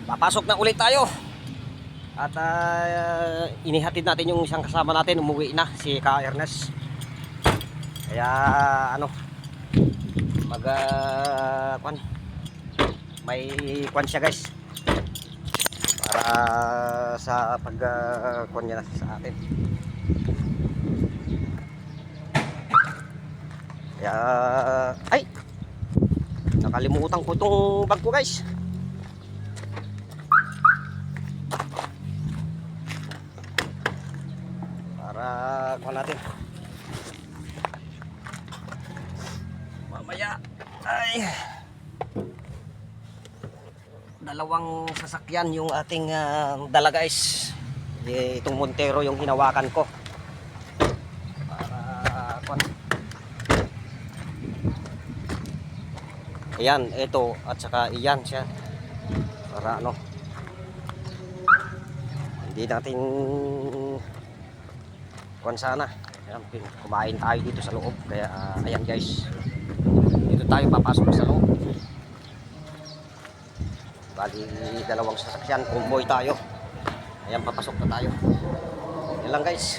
Papasok na ulit tayo. At inihatid natin yung isang kasama natin, umuwi na si Ka Ernest. Kaya ano, mag may kwan siya guys. Para sa pag kwan niya sa atin. Kaya ay nakalimutan ko itong bag ko guys. Para kuha natin mamaya. Ay, dalawang sasakyan yung ating dala guys. Itong Montero yung hinawakan ko para kuha. Ayan, ito at saka iyan siya para ano, hindi natin kuwan sana. Ayan, kumain tayo dito sa loob. Kaya ayan guys, dito tayo papasok sa loob. Bali dalawang sasakyan, convoy tayo. Ayan, papasok na tayo. Yan lang guys.